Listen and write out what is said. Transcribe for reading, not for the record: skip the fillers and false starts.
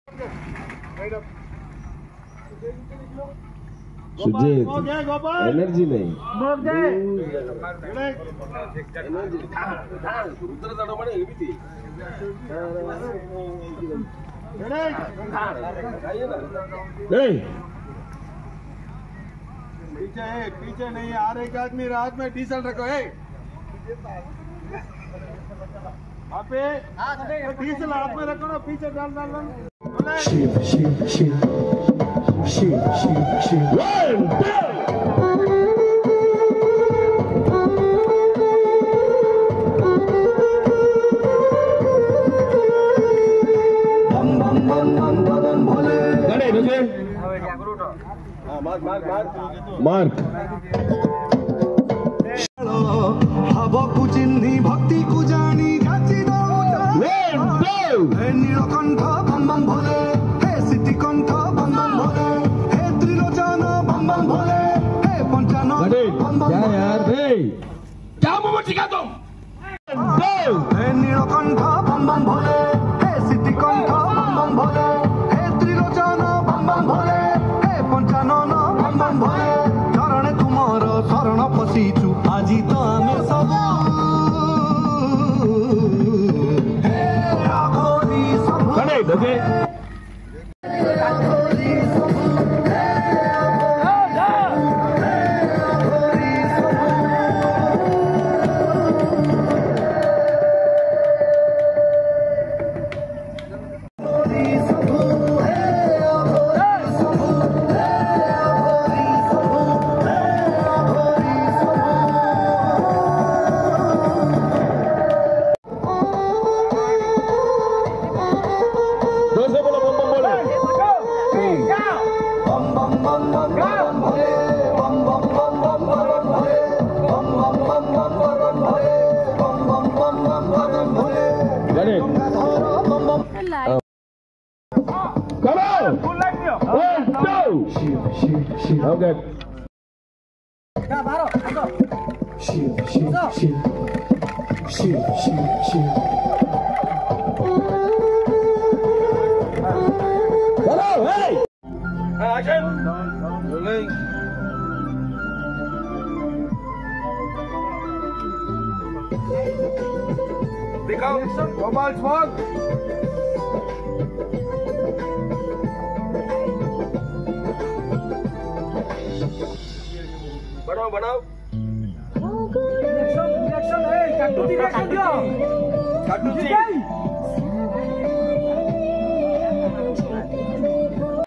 Sujit energy नहीं पीछे नहीं आ रहे एक आदमी रात में टी शर्ट रखो है टी शर्ट हाथ में रखो ना पीछे डाल शिव शिव शिव शिव शिव शिव मार्क भावकु चिन्हि भक्ति को जानी जाची नीलकंठ बम बम भोले हे सिद्धिकंठ बम बम भोले हे त्रिलोचन बम बम भोले हे पंचानन बम बम क्या यार क्या मुंह चिका तुम हे नीलकंठ बम बम भोले हे सिद्धिकंठ बम बम भोले हे त्रिलोचन बम बम भोले हे पंचानन बम बम भोले चरण तुमर शरण पशिचु आजी तो आमे सब Okay. Come on! One, two! Okay. Hello, hey! Action! Rolling. Dikhao, Gopal Smoke. बढ़ाओ बढ़ाओ रिएक्शन है काटू रिएक्शन दियो काटू जी